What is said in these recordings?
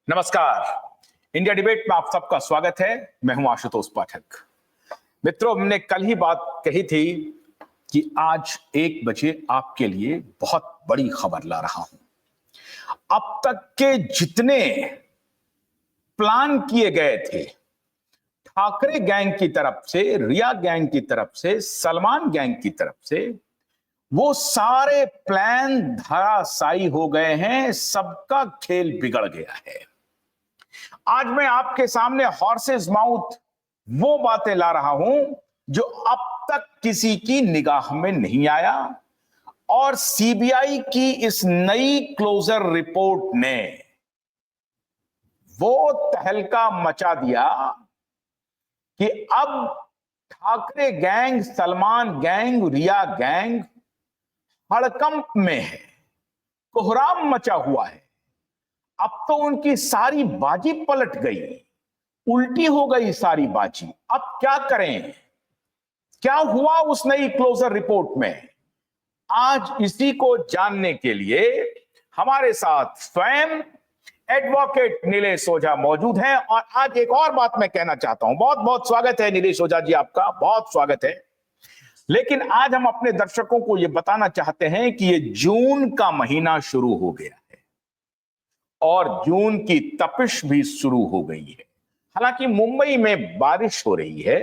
नमस्कार। India debate में आप सबका स्वागत है। मैं हूं आशुतोष पाठक। मित्रों, हमने कल ही बात कही थी कि आज 1 बजे आपके लिए बहुत बड़ी खबर ला रहा हूं। अब तक के जितने प्लान किए गए थे, ठाकरे गैंग की तरफ से, रिया गैंग की तरफ से, सलमान गैंग की तरफ से, वो सारे प्लान धराशायी हो गए हैं। सबका खेल बिगड़ गया है। आज मैं आपके सामने हॉर्सेस माउथ वो बातें ला रहा हूं जो अब तक किसी की निगाह में नहीं आया, और सीबीआई की इस नई क्लोजर रिपोर्ट ने वो तहलका मचा दिया कि अब ठाकरे गैंग, सलमान गैंग, रिया गैंग हड़कंप में है, कोहराम मचा हुआ है। अब तो उनकी सारी बाजी पलट गई, उल्टी हो गई सारी बाजी। अब क्या करें? क्या हुआ उस नई क्लोजर रिपोर्ट में? आज इसी को जानने के लिए हमारे साथ स्वयं एडवोकेट नीलेश ओझा मौजूद हैं। और आज एक और बात मैं कहना चाहता हूं। बहुत बहुत स्वागत है नीलेश ओझा जी, आपका बहुत स्वागत है। लेकिन आज हम अपने दर्शकों को यह बताना चाहते हैं कि ये जून का महीना शुरू हो गया है और जून की तपिश भी शुरू हो गई है। हालांकि मुंबई में बारिश हो रही है,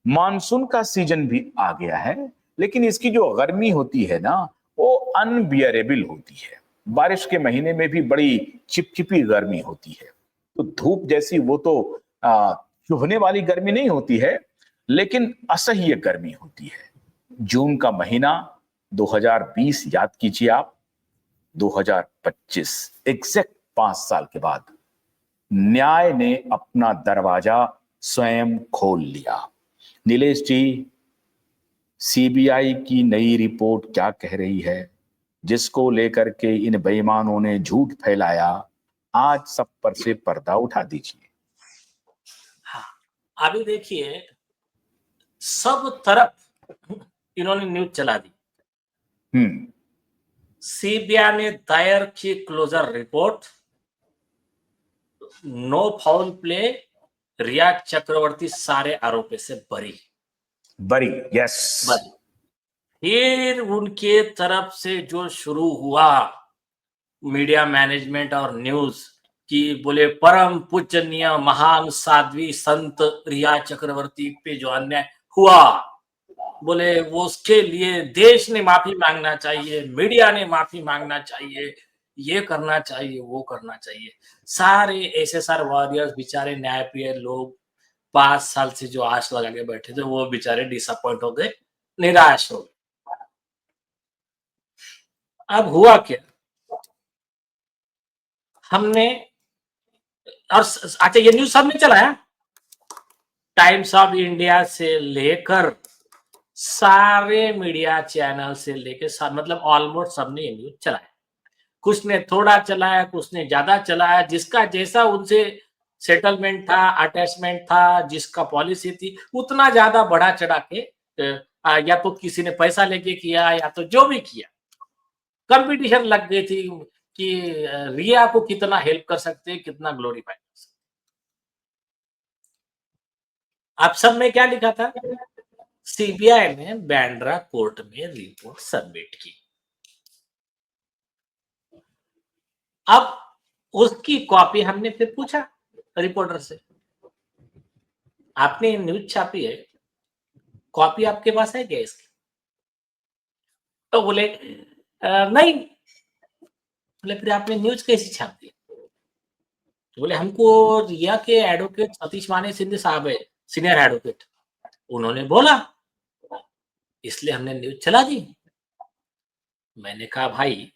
मानसून का सीजन भी आ गया है, लेकिन इसकी जो गर्मी होती है ना, वो अनबियरेबल होती है। बारिश के महीने में भी बड़ी चिपचिपी गर्मी होती है। तो धूप जैसी वो तो चुभने वाली गर्मी नहीं होती है, लेकिन असह्य गर्मी होती है। जून का महीना 2020 याद कीजिए आप, 2025 एग्जैक्ट 5 साल के बाद न्याय ने अपना दरवाजा स्वयं खोल लिया। नीलेश जी, सीबीआई की नई रिपोर्ट क्या कह रही है, जिसको लेकर के इन बेईमानों ने झूठ फैलाया? आज सब पर से पर्दा उठा दीजिए। हाँ, अभी देखिए, सब तरफ इन्होंने न्यूज चला दी। सीबीआई ने दायर की closure report, no foul play, Rhea Chakraborty सारे आरोपी से बरी। यस। फिर उनके तरफ से जो शुरू हुआ मीडिया मैनेजमेंट और न्यूज की, बोले परम पूजनीय महान साध्वी संत रिया चक्रवर्ती पे जो अन्याय हुआ, बोले वो उसके लिए देश ने माफी मांगना चाहिए, मीडिया ने माफी मांगना चाहिए, ये करना चाहिए, वो करना चाहिए। सारे ऐसे सारे वॉरियर्स, बेचारे न्यायप्रिय लोग 5 साल से जो आश लगा के बैठे थे, वो बेचारे डिसअपॉइंट हो गए, निराश हो गए। अब हुआ क्या? हमने, और अच्छा, ये न्यूज सबने चलाया, टाइम्स ऑफ इंडिया से लेकर सारे मीडिया चैनल से लेकर मतलब ऑलमोस्ट सबने ये न्यूज चलाया। कुछ ने थोड़ा चलाया, कुछ ने ज्यादा चलाया, जिसका जैसा उनसे सेटलमेंट था, अटैचमेंट था, जिसका पॉलिसी थी, उतना ज्यादा बढ़ा चढ़ा के या तो किसी ने पैसा लेके किया या तो जो भी किया, कंपटीशन लग गई थी कि रिया को कितना हेल्प कर सकते हैं, कितना ग्लोरीफाई कर सकते। आप सब में क्या लिखा था? सीबीआई ने बांद्रा कोर्ट में रिपोर्ट सबमिट की। अब उसकी कॉपी हमने फिर पूछा रिपोर्टर से, आपने न्यूज छापी है, कॉपी आपके पास है क्या इसकी? तो बोले नहीं। बोले फिर आपने न्यूज कैसी छाप दी? तो बोले हमको रिया के एडवोकेट सतीश माने सिंधे साहब है, सीनियर एडवोकेट, उन्होंने बोला, इसलिए हमने न्यूज चला दी। मैंने कहा भाई,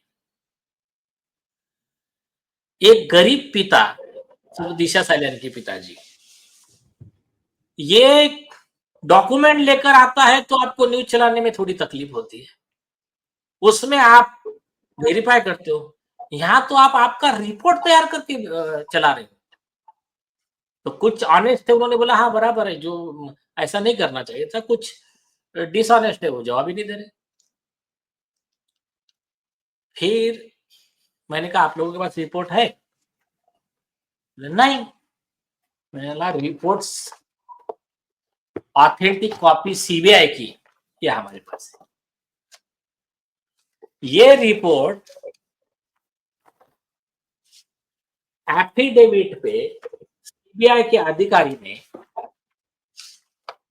एक गरीब पिता, दिशा सालियान के पिताजी, ये डॉक्यूमेंट लेकर आता है तो आपको न्यूज चलाने में थोड़ी तकलीफ होती है, उसमें आप वेरीफाई करते हो। यहां तो आप आपका रिपोर्ट तैयार करके चला रहे हो। तो कुछ ऑनेस्ट थे, उन्होंने बोला हाँ बराबर है, जो ऐसा नहीं करना चाहिए था। कुछ डिसऑनेस्ट है, वो जवाब ही नहीं दे रहे। फिर मैंने कहा आप लोगों के पास रिपोर्ट है? नहीं, मैंने बोला रिपोर्ट्स ऑथेंटिक कॉपी सीबीआई की ये हमारे पास है। ये रिपोर्ट एफिडेविट पे सीबीआई के अधिकारी ने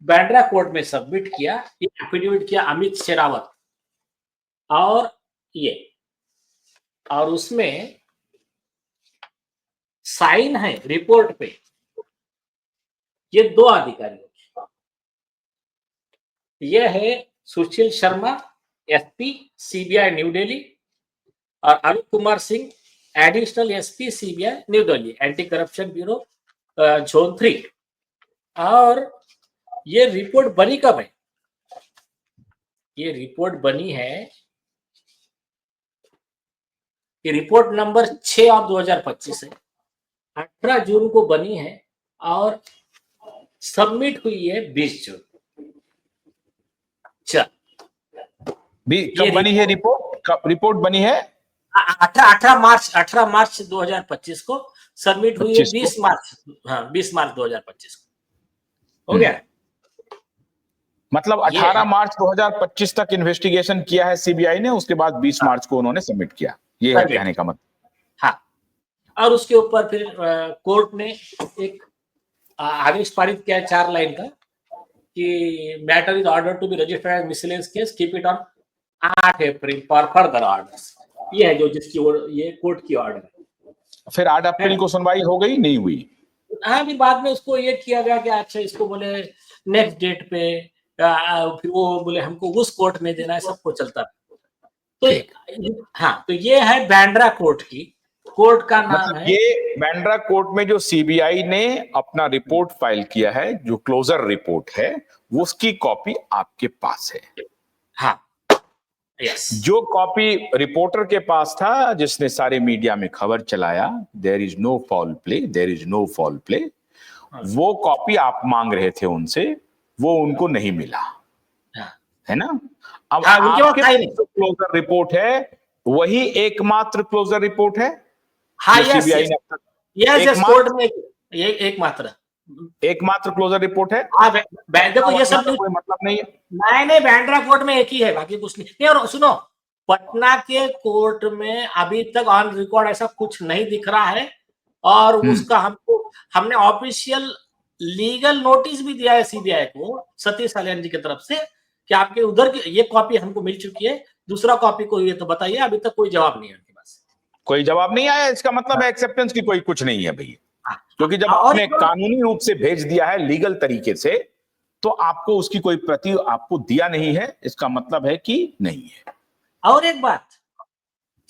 बांद्रा कोर्ट में सबमिट किया। ये एफिडेविट किया अमित शेरावत और ये, और उसमें साइन है रिपोर्ट पे ये दो अधिकारियों की। ये है Sushil Sharma SP CBI New Delhi और Arun Kumar Singh additional SP CBI New Delhi anti corruption bureau zone 3। और ये रिपोर्ट बनी कब है? ये रिपोर्ट बनी है, ये रिपोर्ट नंबर 6 ऑफ 2025 है, 18 जून को बनी है और सबमिट हुई है 20 जून। चल कब बनी है रिपोर्ट? कब रिपोर्ट बनी है? 18 मार्च 2025 को सबमिट हुई है। 20 मार्च, हाँ 20 मार्च 2025 को हो गया। मतलब 18 मार्च 2025 तक इन्वेस्टिगेशन किया है सीबीआई ने, उसके बाद 20 मार्च को उन्होंने सबमिट किया। ये है कहने का मतलब। हाँ, और उसके ऊपर फिर कोर्ट ने एक आदेश पारित किया 4 लाइन का कि matter is order to be registered as miscellaneous case, keep it on 8 April for further orders. ये है जो जिसकी ये कोर्ट की ऑर्डर है। फिर 8 अप्रैल को सुनवाई हो गई? नहीं हुई। हाँ, फिर बाद में उसको ये किया गया कि अच्छा इसको बोले नेक्स्ट डेट पे, फिर वो बोले हमको उस कोर्ट में देना है, सबको चलता है। तो हाँ, तो ये है बांद्रा कोर्ट की, कोर्ट का नाम मतलब है। ये बांद्रा कोर्ट में जो सीबीआई ने अपना रिपोर्ट फाइल किया है, जो क्लोजर रिपोर्ट है, उसकी कॉपी आपके पास है? हाँ, यस। जो कॉपी रिपोर्टर के पास था, जिसने सारे मीडिया में खबर चलाया, there is no foul play, there is no foul play, वो कॉपी आप मांग रहे थे उनसे, वो उनको नहीं मिला, है ना? अब आपके पास जो क्लोजर रिपोर्ट है वही एकमात्र क्लोजर रिपोर्ट है। हाँ, सीबीआई ने अब तक कोर्ट में ये एकमात्र क्लोजर रिपोर्ट है। हाँ, देखो ये सब कोई मतलब नहीं है। नहीं, बांद्रा कोर्ट में एक ही है, बाकी कुछ नहीं। और सुनो, पटना के कोर्ट में अभी तक ऑन रिकॉर्ड ऐसा कुछ नहीं दिख रहा है, और उसका हमने ऑफिशियल लीगल नोटिस भी दिया है सीबीआई को सतीश सलेन जी की तरफ से कि आपके उधर की ये कॉपी हमको मिल चुकी है, दूसरा कॉपी कोई है तो बताइए। अभी तक कोई जवाब नहीं है उनके पास, कोई जवाब नहीं आया। इसका मतलब है एक्सेप्टेंस की कोई कुछ नहीं है भैया, क्योंकि जब आपने कानूनी रूप से भेज दिया है लीगल तरीके से, तो आपको उसकी कोई प्रति आपको दिया नहीं है, इसका मतलब है कि नहीं है। और एक बात,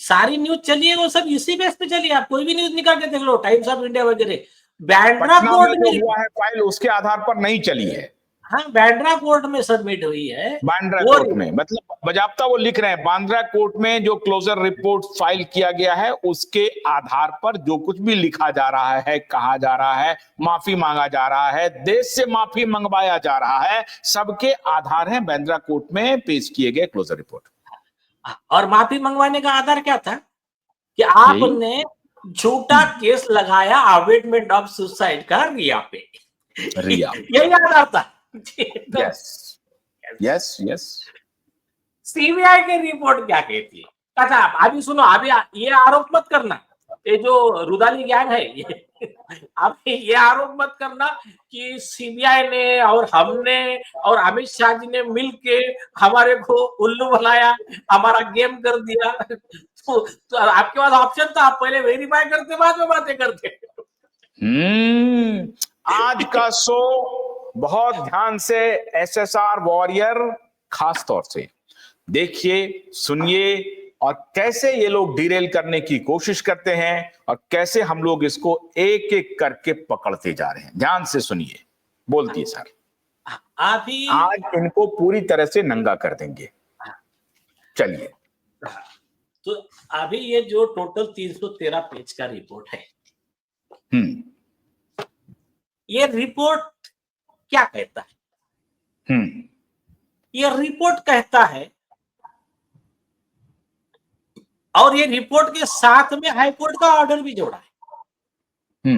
सारी न्यूज चलिए वो सब इसी बेस पे चलिए, आप कोई भी न्यूज निकाल के देख लो, टाइम्स ऑफ इंडिया वगैरह। बांद्रा कोर्ट में हुआ है फाइल, उसके आधार पर नहीं चली है। हाँ, बांद्रा कोर्ट में सबमिट हुई है। बांद्रा कोर्ट में मतलब बजाबता वो लिख रहे हैं, बांद्रा कोर्ट में जो क्लोजर रिपोर्ट फाइल किया गया है उसके आधार पर जो कुछ भी लिखा जा रहा है, कहा जा रहा है, माफी मांगा जा रहा है, देश से माफी मंगवाया जा रहा है, सबके आधार हैं बांद्रा कोर्ट में पेश किए गए क्लोजर रिपोर्ट। और माफी मंगवाने का आधार क्या था कि आपने झूठा केस लगाया अवेटमेंट ऑफ सुसाइड का रिया पे, यही आधार था। Yes yes yes. सीबीआई की रिपोर्ट क्या कहती है? अच्छा, अभी सुनो, अभी ये आरोप मत करना, ये जो रुदाली गैंग है ये अब ये आरोप मत करना कि सीबीआई ने और हमने और अमित शाह जी ने मिलके हमारे को उल्लू बनाया, हमारा गेम कर दिया। तो आपके पास ऑप्शन था, आप पहले वेरीफाई करते, बाद में बातें करते। आज का शो बहुत ध्यान से एसएसआर वॉरियर खास तौर से देखिए, सुनिए, और कैसे ये लोग डिरेल करने की कोशिश करते हैं और कैसे हम लोग इसको एक एक करके पकड़ते जा रहे हैं। ध्यान से सुनिए, बोलती है सर। अभी आज इनको पूरी तरह से नंगा कर देंगे। चलिए, तो अभी ये जो टोटल 313 पेज का रिपोर्ट है, ये रिपोर्ट क्या कहता है? ये रिपोर्ट कहता है, और ये रिपोर्ट के साथ में हाईकोर्ट का ऑर्डर भी जोड़ा है।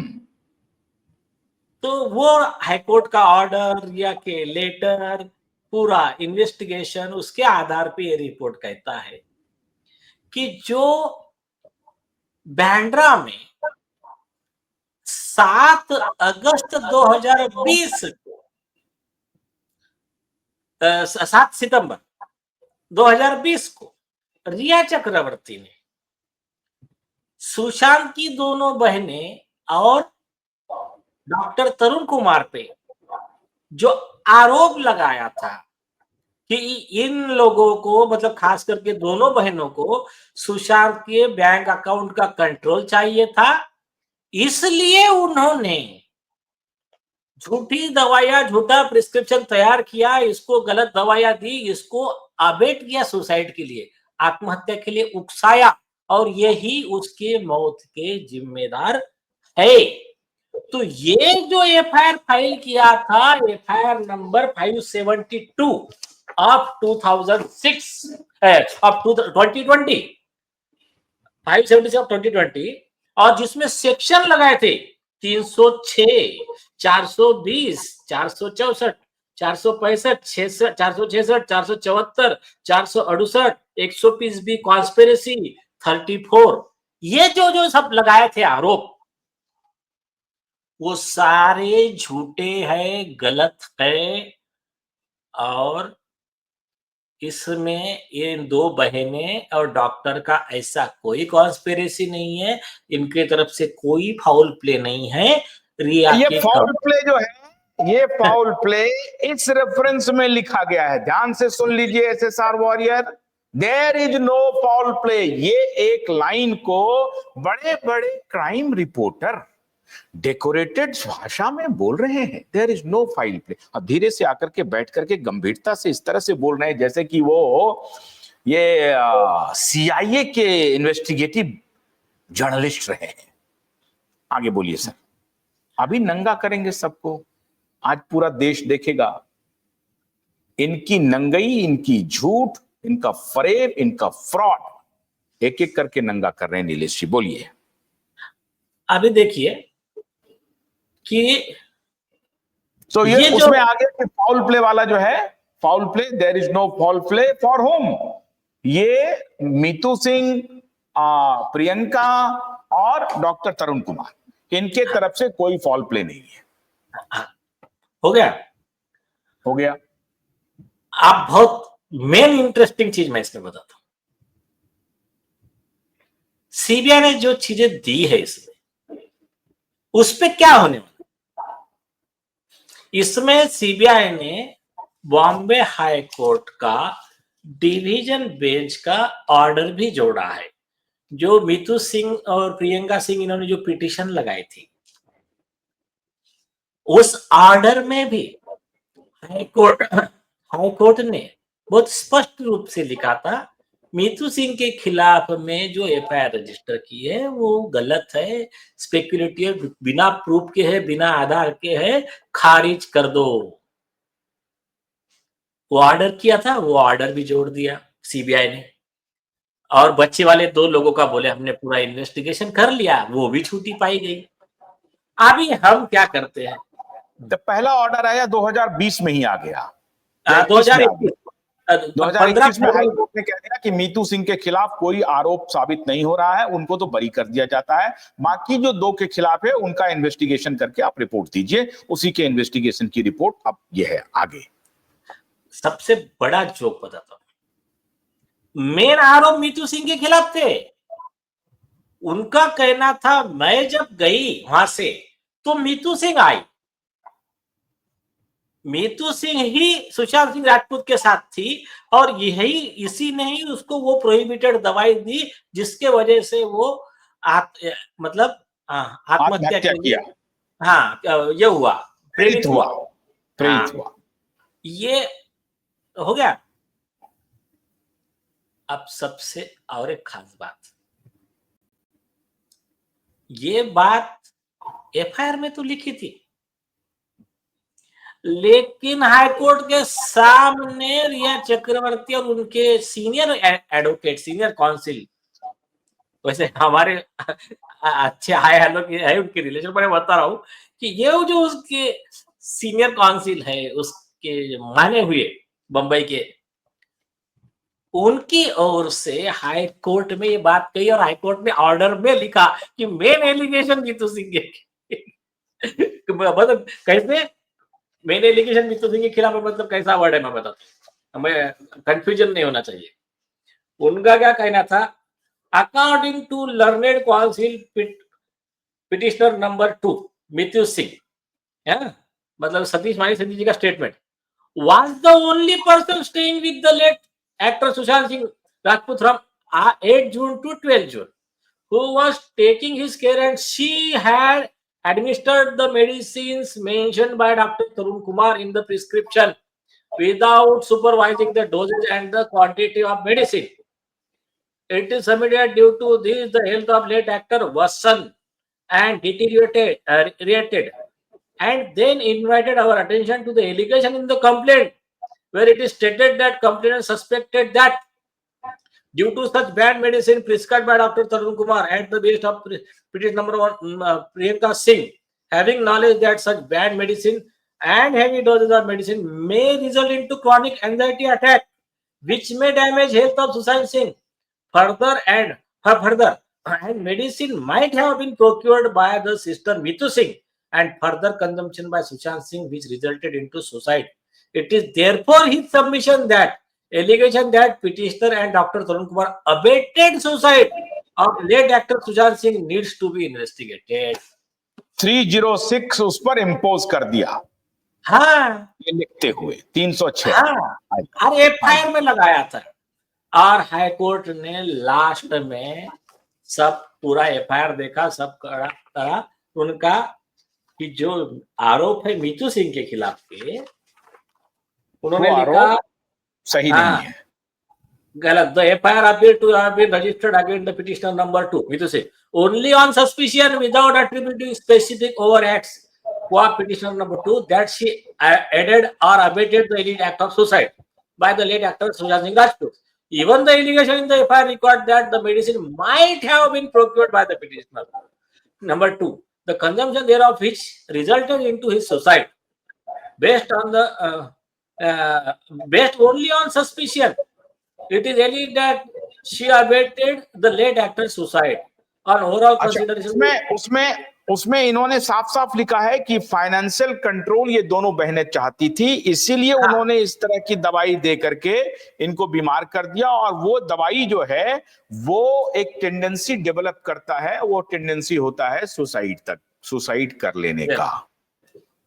तो वो हाईकोर्ट का ऑर्डर या के लेटर, पूरा इन्वेस्टिगेशन, उसके आधार पे ये रिपोर्ट कहता है कि जो बांद्रा में 7 अगस्त 2020 को 7 सितंबर 2020 को रिया चक्रवर्ती ने सुशांत की दोनों बहनें और डॉक्टर तरुण कुमार पे जो आरोप लगाया था कि इन लोगों को, मतलब खास करके दोनों बहनों को, सुशांत के बैंक अकाउंट का कंट्रोल चाहिए था, इसलिए उन्होंने झूठी दवाइयां, झूठा प्रिस्क्रिप्शन तैयार किया, इसको गलत दवाइयां दी, इसको अबेट किया सुसाइड के लिए, आत्महत्या के लिए उकसाया, और यही उसके मौत के जिम्मेदार है। तो ये जो एफआईआर फाइल किया था, FIR number 572 of 2006 of 2020, 576 of 2020, और जिसमें सेक्शन लगाए थे 306, 420, 464, 465, 466, 474, 468, 120B कॉन्स्पिरेसी, 34, ये जो सब लगाए थे आरोप, वो सारे झूठे हैं, गलत है। और इसमें ये 2 बहनें और डॉक्टर का ऐसा कोई कॉन्स्पिरेसी नहीं है, इनके तरफ से कोई फाउल प्ले नहीं है। रिया ये के फाउल प्ले जो है, ये फाउल प्ले इस रेफरेंस में लिखा गया है, ध्यान से सुन लीजिए SSR warrior, there is no foul play. ये एक लाइन को बड़े बड़े क्राइम रिपोर्टर डेकोरेटेड भाषा में बोल रहे हैं, there is no foul play. अब धीरे से आकर के बैठ करके गंभीरता से इस तरह से बोल रहे हैं जैसे कि वो ये सीआईए के इन्वेस्टिगेटिव जर्नलिस्ट रहे हैं। आगे बोलिए सर। अभी नंगा करेंगे सबको, आज पूरा देश देखेगा इनकी नंगई, इनकी झूठ, इनका फरेब, इनका फ्रॉड, एक एक करके नंगा कर रहे हैं। नीलेश जी बोलिए। अभी देखिए कि तो ये उसमें आगे कि फाउल प्ले वाला जो है, foul play, there is no foul play for home, ये मीतू सिंह, प्रियंका और डॉक्टर तरुण कुमार, इनके तरफ से कोई फाउल प्ले नहीं है। हो गया, हो गया। आप बहुत मेन इंटरेस्टिंग चीज मैं इसमें बताता हूं। सीबीआई ने जो चीजें दी है इसमें, उस पे क्या होने वाला? इसमें सीबीआई ने बॉम्बे हाई कोर्ट का डिवीजन बेंच का ऑर्डर भी जोड़ा है, जो मीतू सिंह और प्रियंका सिंह इन्होंने जो पिटीशन लगाई थी, उस ऑर्डर में भी हाईकोर्ट ने बहुत स्पष्ट रूप से लिखा था, मीतू सिंह के खिलाफ में जो एफआईआर रजिस्टर की है वो गलत है, स्पेक्युलेटिव, बिना प्रूफ के है, बिना आधार के है, खारिज कर दो। वो ऑर्डर किया था, वो ऑर्डर भी जोड़ दिया सीबीआई ने। और बच्चे वाले 2 लोगों का बोले हमने पूरा इन्वेस्टिगेशन कर लिया, वो भी छुट्टी पाई गई। अभी हम क्या करते हैं, तो पहला ऑर्डर आया 2020 में ही आ गया, 2021 में हाईकोर्ट ने कह दिया कि मीतू सिंह के खिलाफ कोई आरोप साबित नहीं हो रहा है, उनको तो बरी कर दिया जाता है, बाकी जो 2 के खिलाफ है उनका इन्वेस्टिगेशन करके आप रिपोर्ट दीजिए, उसी के इन्वेस्टिगेशन की रिपोर्ट अब ये है आगे। सबसे बड़ा जोक बताता हूं, मेन आरोप मीतू सिंह के खिलाफ थे। उनका कहना था मैं जब गई वहां से तो मीतू सिंह आई, मीतू सिंह ही सुशांत सिंह राजपूत के साथ थी, और यही इसी ने ही उसको वो प्रोहिबिटेड दवाई दी जिसके वजह से वो मतलब आत्महत्या किया। हाँ, ये हुआ, प्रेरित हुआ। ये हो गया। अब सबसे और एक खास बात, ये बात एफआईआर में तो लिखी थी, लेकिन हाईकोर्ट के सामने रिया चक्रवर्ती और उनके सीनियर एडवोकेट, सीनियर काउंसिल वैसे हमारे अच्छे हाय हेलो की है उनके रिलेशन, पर मैं बता रहा हूँ कि ये जो उसके सीनियर काउंसिल है, उसके माने हुए बंबई के, उनकी ओर से हाई कोर्ट में ये बात कही और हाई कोर्ट ने ऑर्डर में लिखा कि मेन एलिगेशन नीतू सिंह के मतलब कैसे मेन एलिगेशन नीतू सिंह के खिलाफ है, मतलब कैसा वर्ड है मैं बताता हूँ, हमें कंफ्यूजन नहीं होना चाहिए। उनका क्या कहना था, according to learned counsel petitioner number 2 Mitu Singh, है ना, मतलब सतीश मानी सिंह जी का statement, was the only person staying with the late actor Sushant Singh Rajput from 8 June to 12 June, who was taking his care, and she had administered the medicines mentioned by Dr. Tarun Kumar in the prescription without supervising the dosage and the quantity of medicine. It is submitted due to this the health of late actor worsened and deteriorated, and then invited our attention to the allegation in the complaint, where it is stated that complainant suspected that due to such bad medicine prescribed by Dr. Tarun Kumar at the base of petition number 1, Priyanka Singh, having knowledge that such bad medicine and heavy doses of medicine may result into chronic anxiety attack, which may damage health of Sushant Singh further, and medicine might have been procured by the sister Mitu Singh and further consumption by Sushant Singh, which resulted into suicide. It is therefore his submission that allegation that petitioner and Dr. Tarun Kumar abetted suicide of late actor Sushant Singh needs to be investigated. 306 उस पर impose कर दिया, हाँ ये लिखते हुए 306। हाँ, और एफआईआर में लगाया था, और हाई कोर्ट ने लास्ट में सब पूरा एफआईआर देखा, सब करा उनका कि जो आरोप है मीतू सिंह के खिलाफ के, उन्होंने लिखा सही नहीं है, गलत। The FIR appear to have been registered against the petitioner number 2 Meetu Singh only on suspicion without attributing specific overacts for petitioner number 2 that she aided or abetted the alleged act of suicide by the late actor Sushant Singh Rajput. Even the allegation in the FIR record that the medicine might have been procured by the petitioner number 2, the consumption thereof which resulted into his suicide, based on the based only on suspicion. It is alleged that she abetted the late actor's suicide on overall consideration. उसमें इन्होंने साफ साफ लिखा है कि financial control ये दोनों बहनें चाहती थी, इसीलिए उन्होंने इस तरह की दवाई दे करके इनको बीमार कर दिया, और वो दवाई जो है वो एक टेंडेंसी डेवलप करता है, वो टेंडेंसी होता है सुसाइड कर लेने का।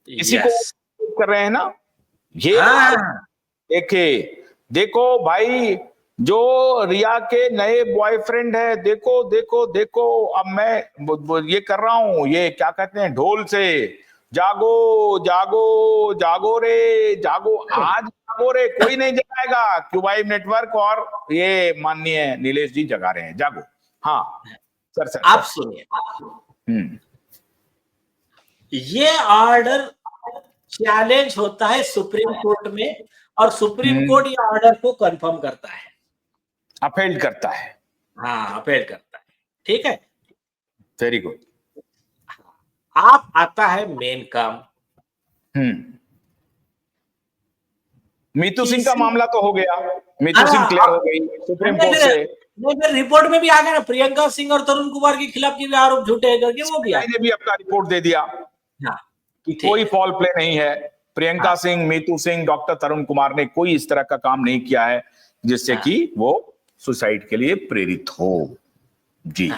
इसी को कर रहे हैं ना ये। देखो भाई, जो रिया के नए बॉयफ्रेंड है, देखो अब मैं ये कर रहा हूं, ये क्या कहते हैं, ढोल से जागो जागो जागो रे जागो, आज जागो रे, कोई नहीं जगाएगा, क्यूबाइव नेटवर्क और ये माननीय नीलेश जी जगा रहे हैं, जागो। हाँ सर आप सुनिए, ये ऑर्डर चैलेंज होता है सुप्रीम कोर्ट में, और सुप्रीम कोर्ट ये ऑर्डर को कंफर्म करता है, अपील करता है। हाँ, अपील करता है, ठीक है, वेरी गुड। आप आता है मेन काम। मीतू सिंह का मामला तो हो गया, मीतू सिंह क्लियर हो गई सुप्रीम कोर्ट से। फिर रिपोर्ट में भी आ गया ना, प्रियंका सिंह और तरुण कुमार के खिलाफ के भी आरोप झूठे हैं करके, वो भी ने भी अपना रिपोर्ट दे दिया कि कोई फॉल प्ले नहीं है, प्रियंका सिंह, मीतू सिंह, डॉक्टर तरुण कुमार ने कोई इस तरह का काम नहीं किया है जिससे कि वो सुसाइड के लिए प्रेरित हो। जी,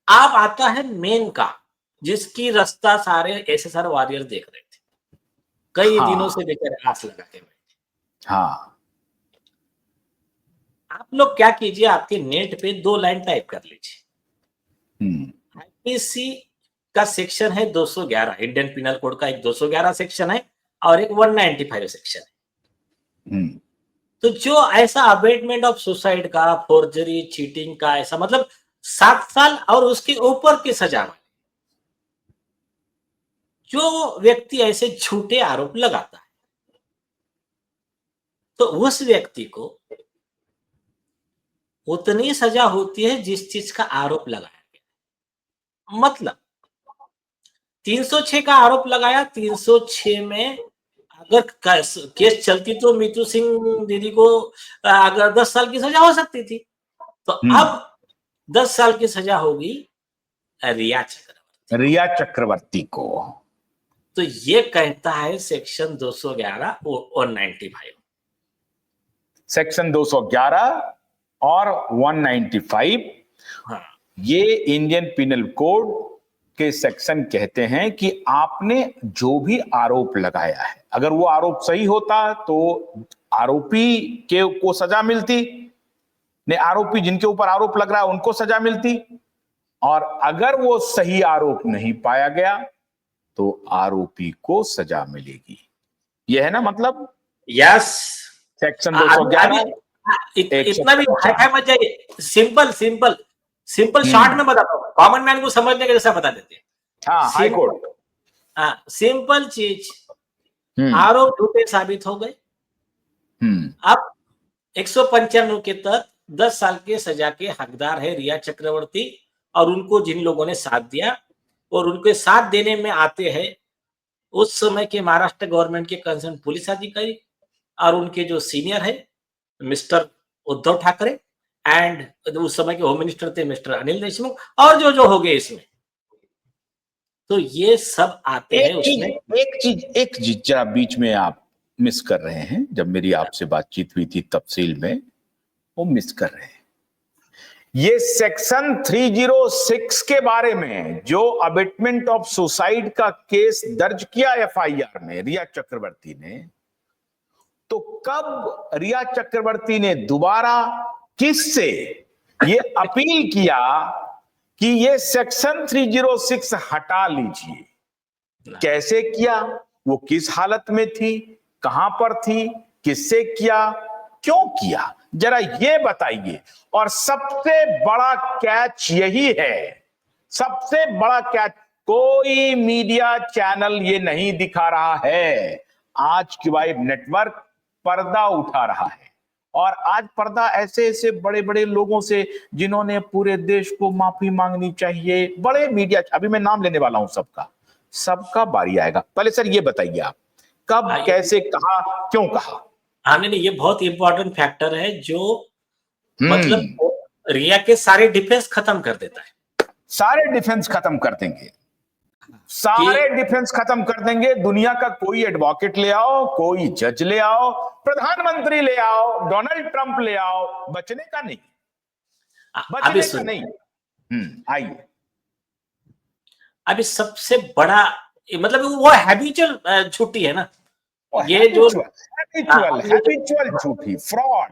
आप आता है मेन का, जिसकी रास्ता सारे एसएसआर वॉरियर देख रहे थे, कई दिनों से लेकर आस लगा के बैठे। आप लोग क्या कीजिए, आपके नेट पे 2 लाइन टाइप कर लीजिए। आईपीसी का सेक्शन है 211, इंडियन पिनल कोड का एक 211 सेक्शन है और एक 195 सेक्शन है। तो जो ऐसा अबेटमेंट ऑफ सुसाइड का, फोर्जरी, चीटिंग का, ऐसा मतलब 7 साल और उसके ऊपर की सजा, जो व्यक्ति ऐसे झूठे आरोप लगाता है, तो उस व्यक्ति को उतनी सजा होती है जिस चीज का आरोप लगाया गया। मतलब 306 का आरोप लगाया, 306 में अगर केस चलती तो मीतू सिंह दीदी को अगर 10 साल की सजा हो सकती थी। तो अब 10 साल की सजा होगी रिया चक्रवर्ती को। तो ये कहता है सेक्शन 211 और 95। सेक्शन 211 और 195, हाँ, ये इंडियन पिनल कोड के सेक्शन कहते हैं कि आपने जो भी आरोप लगाया है, अगर वो आरोप सही होता तो आरोपी के को सजा मिलती, ने आरोपी जिनके ऊपर आरोप लग रहा है उनको सजा मिलती, और अगर वो सही आरोप नहीं पाया गया तो आरोपी को सजा मिलेगी। यह है ना मतलब? यस। सेक्शन 211 इतना भी हाई मत जाइए, सिंपल सिंपल सिंपल शॉर्ट में बताता हूँ, कॉमन मैन को समझने के जैसा बता देते हैं। हाँ, हाई कोर्ट। हाँ, सिंपल चीज, आरोप झूठे साबित हो गए। अब 195 के तहत 10 साल के सजा के हकदार है रिया चक्रवर्ती और उनको जिन लोगों ने साथ दिया, और उनके साथ देने में आते हैं उस समय के महाराष्ट्र गवर्नमेंट के कंसर्न पुलिस अधिकारी और उनके जो सीनियर है मिस्टर उद्धव ठाकरे, एंड उस समय के होम मिनिस्टर थे मिस्टर अनिल देशमुख, और जो हो गए इसमें, तो ये सब आते हैं उसमें। एक चीज जरा बीच में आप मिस कर रहे हैं, जब मेरी आपसे बातचीत हुई थी तफसील में, वो मिस कर रहे हैं। ये सेक्शन 306 के बारे में जो अबेटमेंट ऑफ सुसाइड का केस दर्ज किया एफआईआर में रिया चक्रवर्ती ने, तो कब रिया चक्रवर्ती ने दोबारा किससे ये अपील किया कि ये सेक्शन 306 हटा लीजिए? कैसे किया? वो किस हालत में थी, कहां पर थी, किससे किया, क्यों किया, जरा ये बताइए। और सबसे बड़ा कैच यही है, सबसे बड़ा कैच, कोई मीडिया चैनल ये नहीं दिखा रहा है। आज की वाइब नेटवर्क पर्दा उठा रहा है, और आज पर्दा ऐसे ऐसे बड़े बड़े लोगों से जिन्होंने पूरे देश को माफी मांगनी चाहिए, बड़े मीडिया, अभी मैं नाम लेने वाला हूं सबका बारी आएगा। पहले सर ये बताइए आप कब, कैसे, कहा, क्यों कहा? हाँ, नहीं, ये बहुत इंपॉर्टेंट फैक्टर है जो मतलब रिया के सारे डिफेंस खत्म कर देता है। सारे डिफेंस खत्म कर देंगे, सारे डिफेंस खत्म कर देंगे। दुनिया का कोई एडवोकेट ले आओ, कोई जज ले आओ, प्रधानमंत्री ले आओ, डोनाल्ड ट्रंप ले आओ, बचने का नहीं, बचने का नहीं। आइए, अभी सबसे बड़ा मतलब वो हैबिचुअल छुट्टी है ना, ये जो हैबिचुअल झूठी, फ्रॉड,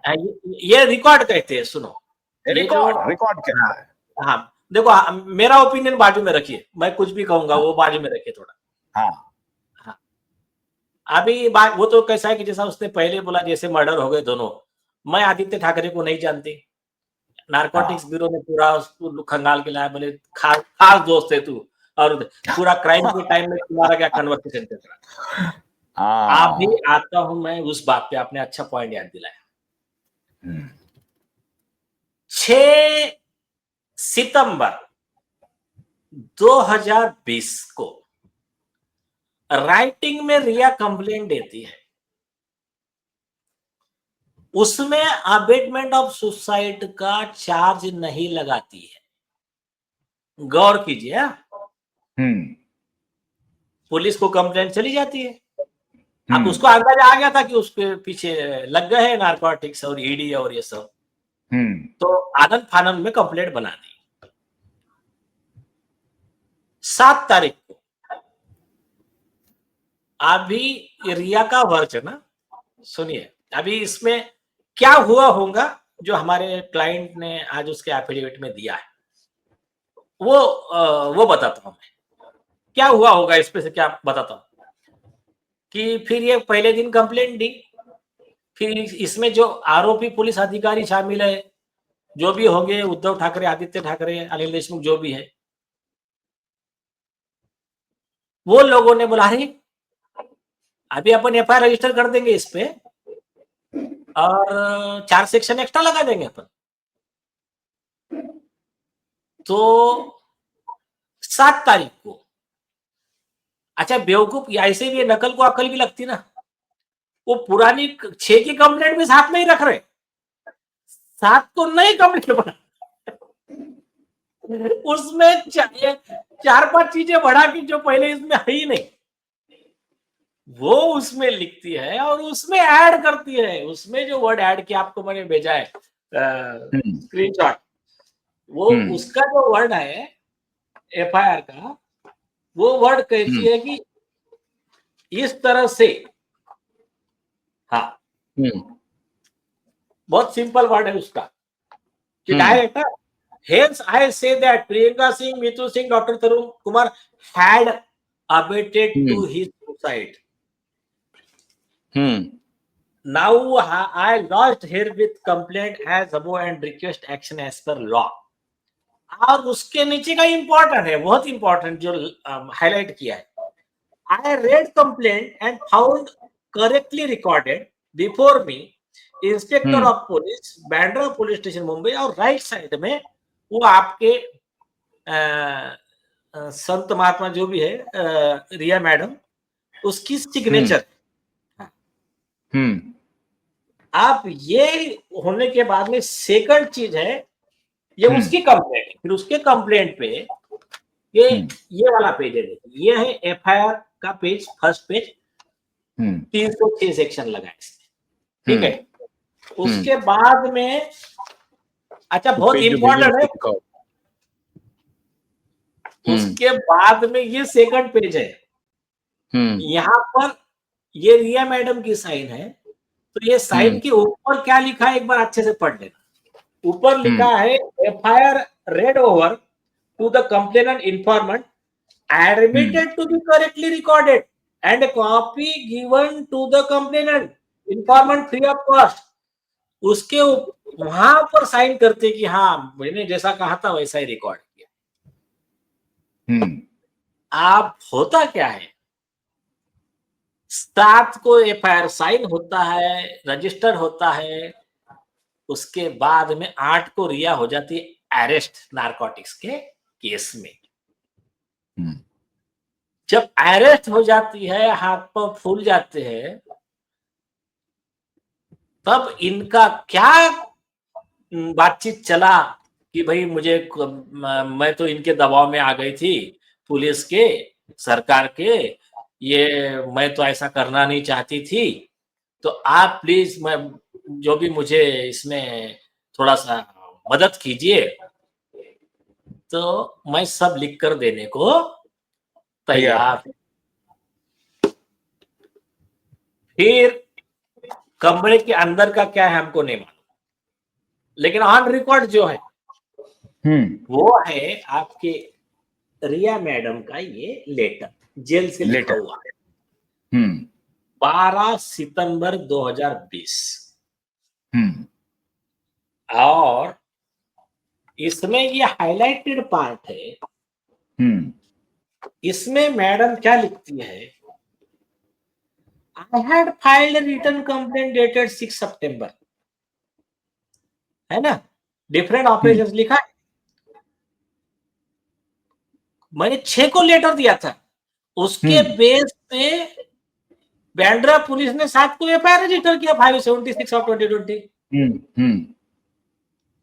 ये रिकॉर्ड कहते हैं। सुनो, रिकॉर्ड कहता है। हाँ, देखो, मेरा ओपिनियन बाजू में रखिए, मैं कुछ भी कहूंगा वो बाजू में रखिए थोड़ा। हाँ, अभी बात वो तो कैसा है कि जैसा उसने पहले बोला, जैसे मर्डर हो गए दोनों, मैं आदित्य ठाकरे को नहीं जानती, नारकोटिक्स ब्यूरो ने पूरा उसको खंगाल के लाया, बोले खास दोस्त है तू, और पूरा क्राइम के टाइम में तुम्हारा क्या कन्वर्सेशन चल रहा। अभी आता हूं मैं उस बात पे, आपने अच्छा पॉइंट याद दिलाया। 6 सितंबर 2020 को राइटिंग में रिया कंप्लेंट देती है, उसमें अबेटमेंट ऑफ सुसाइड का चार्ज नहीं लगाती है। गौर कीजिए, पुलिस को कंप्लेंट चली जाती है। अब उसको अंदाजा आ गया था कि उसके पीछे लग गए हैं नारकोटिक्स और ईडी और ये सब, तो आनंद फानंद में कंप्लेंट बना दी। 7 तारीख को अभी रिया का वर्जन, सुनिए अभी इसमें क्या हुआ होगा जो हमारे क्लाइंट ने आज उसके एफिडेविट में दिया है, वो बताता हूं मैं क्या हुआ होगा। इस पे से क्या बताता हूं कि फिर ये पहले दिन कंप्लेंट दी, फिर इसमें जो आरोपी पुलिस अधिकारी शामिल है, जो भी होंगे, उद्धव ठाकरे, आदित्य ठाकरे, अनिल देशमुख, जो भी है, वो लोगों ने बोला अरे अभी अपन एफआईआर रजिस्टर कर देंगे इस पे और 4 सेक्शन एक्स्ट्रा लगा देंगे अपन। तो 7 तारीख को, अच्छा बेवकूफ, ऐसे भी नकल को अकल भी लगती ना, वो पुरानी 6 की कंप्लेंट भी साथ में ही रख रहे, 7 तो नई कंप्लेंट बना, उसमें 4-5 चीजें बढ़ा की जो पहले इसमें है ही नहीं, वो उसमें लिखती है और उसमें ऐड करती है। उसमें जो वर्ड ऐड किया आपको मैंने भेजा है स्क्रीनशॉट, वो उसका जो वर्ड है एफआईआर का, वो वर्ड कहती है कि इस तरह से, हाँ बहुत सिंपल वर्ड है उसका कि direct, hence I say that Priyanka Singh, Mitu Singh, Dr. Tarun Kumar had abetted to his suicide. Now I lodged herewith complaint as above and request action as per law. और उसके नीचे का important है, बहुत important जो highlight किया है, I read complaint and found correctly recorded before me inspector of police Bandra police station Mumbai, और राइट साइड में वो आपके संत महात्मा जो भी है रिया मैडम, उसकी सिग्नेचर। आप ये होने के बाद में सेकंड चीज है, ये उसकी कंप्लेंट, फिर उसके कंप्लेंट पे ये वाला पेज है, ये है एफआईआर का पेज, फर्स्ट पेज, 306 सेक्शन लगा है इसमें, ठीक है। उसके बाद में, अच्छा बहुत इंपॉर्टेंट है, उसके बाद में ये सेकंड पेज है, यहाँ पर ये रिया मैडम की साइन है, तो ये साइन के ऊपर क्या लिखा है एक बार अच्छे से पढ़ लेना। ऊपर लिखा है FIR read over to the complainant informant admitted to be correctly recorded and copy given to the complainant informant free of cost. उसके वहां पर साइन करते कि हाँ मैंने जैसा कहा था वैसा ही रिकॉर्ड किया। आप होता क्या है, 7 को एफआईआर साइन होता है, रजिस्टर होता है, उसके बाद में 8 को रिया हो जाती है अरेस्ट नारकोटिक्स के केस में। जब अरेस्ट हो जाती है, हाथ पांव फूल जाते हैं, तब इनका क्या बातचीत चला कि भाई मैं तो इनके दबाव में आ गई थी, पुलिस के, सरकार के, ये मैं तो ऐसा करना नहीं चाहती थी, तो आप प्लीज मैं जो भी मुझे इसमें थोड़ा सा मदद कीजिए, तो मैं सब लिख कर देने को तैयार। फिर कमरे के अंदर का क्या है हमको नहीं मालूम, लेकिन ऑन रिकॉर्ड जो है वो है आपके रिया मैडम का ये लेटर, जेल से लिखा हुआ है, 12 सितंबर 2020। और इसमें ये हाईलाइटेड पार्ट है, इसमें मैडम क्या लिखती है, I had filed a written complaint dated 6 September, है ना, डिफरेंट ऑपरेशंस लिखा है, मैंने 6 को लेटर दिया था, उसके बेस पे बैंड्रा पुलिस ने 7 को एफआईआर रजिस्टर किया 576 ऑफ 2020।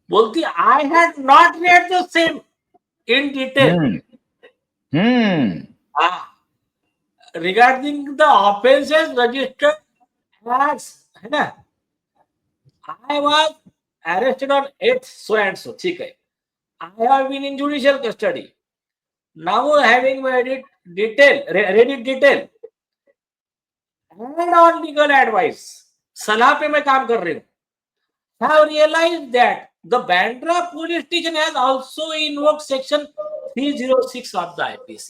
बोलती I had not read the same in detail regarding the offences registered as, है ना, I was arrested on 8th so and so, ठीक है, I have been in judicial custody, now having read it detail and on legal advice, सलाह पे मैं काम कर रही हूँ, have realized that the Bandra police station has also invoked section 306 of the IPC।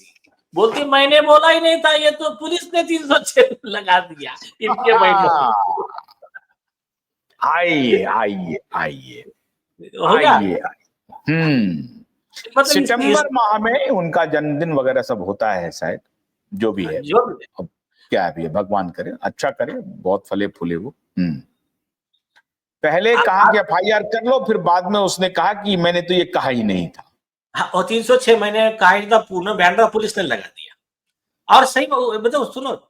बोलती मैंने बोला ही नहीं था, ये तो पुलिस ने 306 लगा दिया इनके माइंड। आइए सितंबर माह में उनका जन्मदिन वगैरह सब होता है शायद, जो भी है, अब क्या भी है, भगवान करे अच्छा करे, बहुत फले फूले वो। पहले कहा कि एफआईआर कर लो, फिर बाद में उसने कहा कि मैंने तो ये कहा ही नहीं था। हाँ, और 306 मैंने कायदा पूर्ण बैंड्रा पुलिस ने लगा दिया। और सही मतलब सुनो,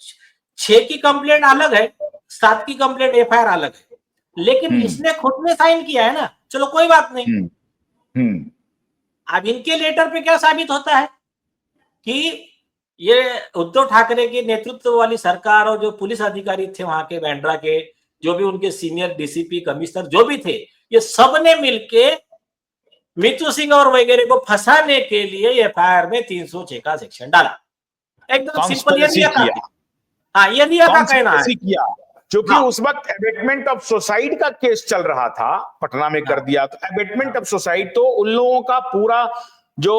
6 की कंप्लेंट अलग है, 7 की कंप्लेंट एफआईआर अलग है, लेकिन इसने खुद ने साइन किया है ना, चलो कोई बात नहीं। अब इनके लेटर पे क्या साबित होता है कि ये उद्धव ठाकरे के नेतृत्व वाली सरकार और जो पुलिस अधिकारी थे वहां के बैंड्रा के, जो भी उनके सीनियर डीसीपी कमिश्नर जो भी थे, ये सब ने मिलके मितू सिंह और वगैरह को फंसाने के लिए एफआईआर में 306 का सेक्शन डाला। एकदम सिंपल, ये रिया का, हाँ ये रिया का कहना है किया, क्योंकि उस वक्त एबेटमेंट ऑफ सुसाइड का केस चल रहा था, पटना में कर दिया। तो एबेटमेंट ऑफ सुसाइड, तो उन लोगों का पूरा जो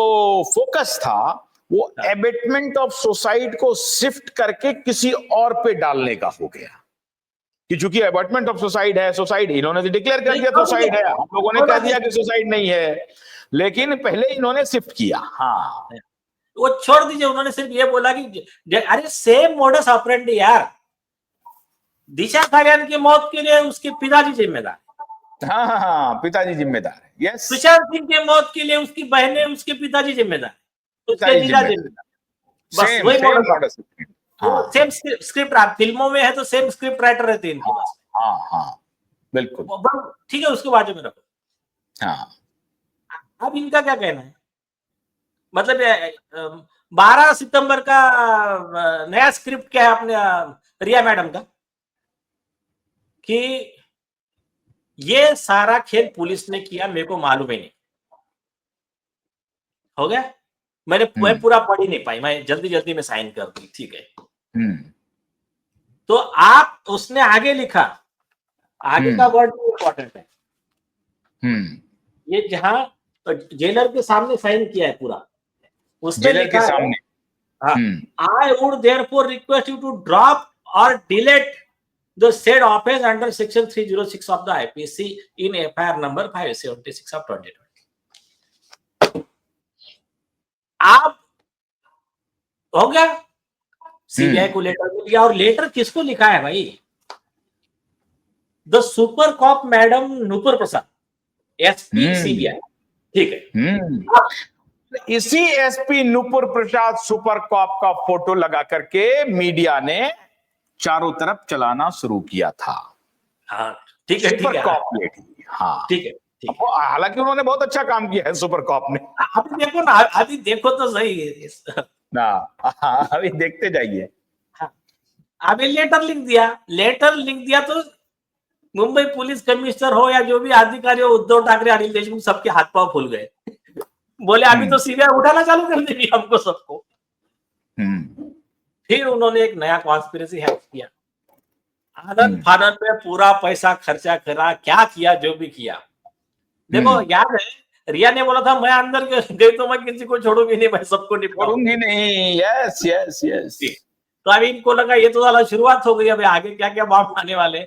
फोकस था वो एबेटमेंट ऑफ सुसाइड को शिफ्ट करके किसी और पे डालने का हो गया कि चूंकि एबेटमेंट ऑफ सुसाइड है, सुसाइड इन्होंने तो डिक्लेयर कर दिया सुसाइड है, हम लोगों ने कह दिया कि सुसाइड नहीं है, लेकिन पहले इन्होंने शिफ्ट किया। हाँ, वो छोड़ दीजिए, उन्होंने सिर्फ ये बोला कि अरे सेम मोडस ऑपरेंडी यार, दिशा सालियान की मौत के लिए उसके पिताजी जिम्मेदार, हाँ हाँ हाँ, पिताजी जिम्मेदार है। यस, सुशांत सिंह के मौत के लिए उसकी बहनें, उसके पिताजी जिम्मेदार, उसके जीजा जिम्मेदार, बस वही मॉडस। हाँ, सेम स्क्रिप्ट, फिल्मों में है तो सेम स्क्रिप्ट राइटर रहते हैं इनके पास। हाँ हाँ बिल्कुल, ठीक है, उसके बाजू में रखो। हाँ, अब इनका क्या कहना है, मतलब 12 सितंबर का नया स्क्रिप्ट क्या है अपने रिया मैडम का, कि ये सारा खेल पुलिस ने किया, मेरे को मालूम ही नहीं, हो गया। मैं पूरा पढ़ ही नहीं पाई, मैं जल्दी जल्दी में साइन कर दी, ठीक है। तो आप, उसने आगे लिखा, आगे का वर्ड इंपॉर्टेंट है, ये जहां जेलर के सामने साइन किया है पूरा, उसमें लिखा है, I would therefore request you to drop और delete the said offense under section 306 of the IPC in FIR number 576 of 2020। आप हो गया, सीबीआई को लेटर मिल गया, और लेटर किसको लिखा है भाई, the super cop madam Nupur Prasad, SP CBI, ठीक है। इसी एसपी नूपुर प्रसाद सुपर कॉप का फोटो लगा करके मीडिया ने चारों तरफ चलाना शुरू किया था। हाँ ठीक है, ठीक है, हाँ ठीक है, ठीक है। हालांकि उन्होंने बहुत अच्छा काम किया है सुपर कॉप ने। अभी देखो ना, अभी देखो तो सही ना, अभी देखते जाइए। हाँ, अभी लेटर लिख दिया तो मुंबई पुलिस कमिश्नर हो या जो भी अधिकारी हो, उद्धव ठाकरे, अनिल देशमुख, सबके हाथ पांव फूल गए। बोले अभी तो सीबीआई उठाना चालू कर देगी हमको सबको। फिर उन्होंने एक नया कॉन्स्पिरेसी हैक किया, आनंद फानंद में पूरा पैसा खर्चा करा, क्या किया, जो भी किया। देखो याद है, रिया ने बोला था मैं अंदर गई तो मैं किसी को छोड़ूंगी नहीं, मैं सबको निपटाऊंगी नहीं। Yes yes yes. तो अभी इनको लगा ये तो साला शुरुआत हो गई, अभी आगे क्या क्या बॉम्ब आने वाले।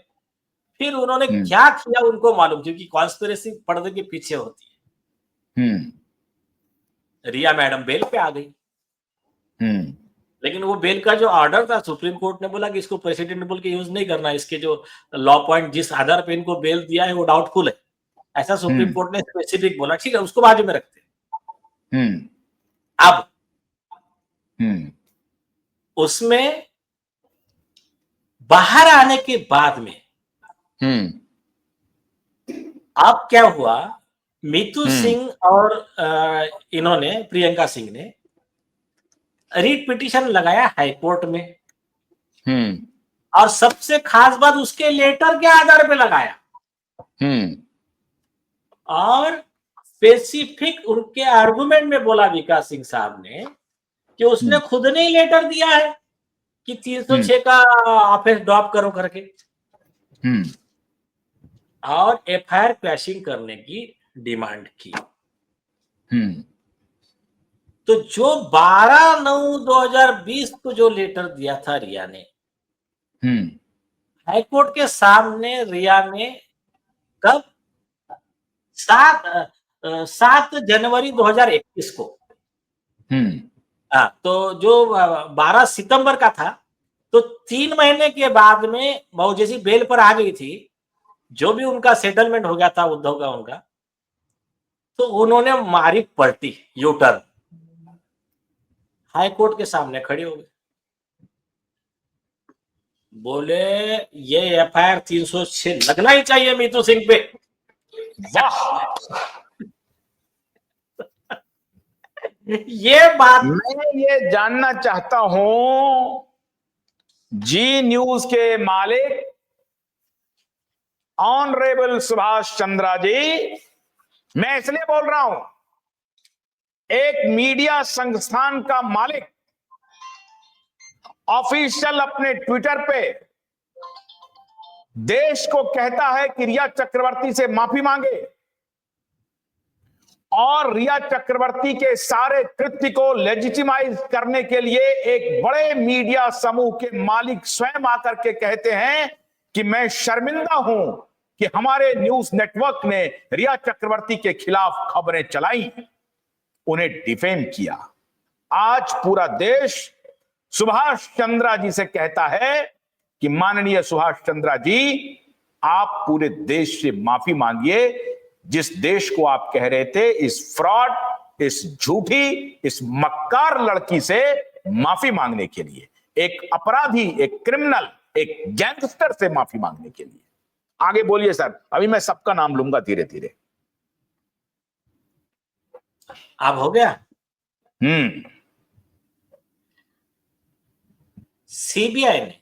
फिर उन्होंने क्या किया उनको मालूम, क्योंकि कॉन्स्पिरेसी पर्दे के पीछे होती है। रिया मैडम बेल पे आ गई, लेकिन वो बेल का जो ऑर्डर था, सुप्रीम कोर्ट ने बोला कि इसको प्रेसिडेंट बोल के यूज नहीं करना, इसके जो लॉ पॉइंट जिस आधार पे इनको बेल दिया है वो डाउटफुल है, ऐसा सुप्रीम कोर्ट ने स्पेसिफिक बोला। ठीक है, उसको बाजू में रखते हैं। अब उसमें बाहर आने के बाद में अब क्या हुआ, मितू सिंह और इन्होंने, प्रियंका सिंह ने रीट पिटीशन लगाया हाईकोर्ट में। और सबसे खास बात, उसके लेटर के आधार पे लगाया, और स्पेसिफिक उनके आर्गुमेंट में बोला विकास सिंह साहब ने कि उसने खुद ने ही लेटर दिया है कि 306 का ऑफेंस ड्रॉप करो करके, और एफआईआर क्वैशिंग करने की डिमांड की। तो जो 12/9/2020 को जो लेटर दिया था रिया ने, हाईकोर्ट के सामने रिया ने कब, 7 जनवरी 2021 को, तो जो 12 सितंबर का था, तो 3 महीने के बाद में बहु जैसी बेल पर आ गई थी, जो भी उनका सेटलमेंट हो गया था उद्धव का उनका, तो उन्होंने मारी पलटी, यू टर्न, हाई कोर्ट के सामने खड़े हो गए, बोले ये एफआईआर 306 लगना ही चाहिए मीतू सिंह पे। वाह, ये बात मैं ये जानना चाहता हूं, जी न्यूज के मालिक ऑनरेबल सुभाष चंद्रा जी, मैं इसलिए बोल रहा हूं, एक मीडिया संस्थान का मालिक ऑफिशियल अपने ट्विटर पे देश को कहता है कि रिया चक्रवर्ती से माफी मांगे, और रिया चक्रवर्ती के सारे कृत्य को लेजिटिमाइज करने के लिए एक बड़े मीडिया समूह के मालिक स्वयं आकर के कहते हैं कि मैं शर्मिंदा हूं कि हमारे न्यूज नेटवर्क ने रिया चक्रवर्ती के खिलाफ खबरें चलाई, उन्हें डिफेम किया। आज पूरा देश सुभाष चंद्रा जी से कहता है कि माननीय सुभाष चंद्रा जी, आप पूरे देश से माफी मांगिए, जिस देश को आप कह रहे थे इस फ्रॉड, इस झूठी, इस मक्कार लड़की से माफी मांगने के लिए, एक अपराधी, एक क्रिमिनल, एक गैंगस्टर से माफी मांगने के लिए। आगे बोलिए सर, अभी मैं सबका नाम लूंगा धीरे धीरे। अब हो गया। सीबीआई ने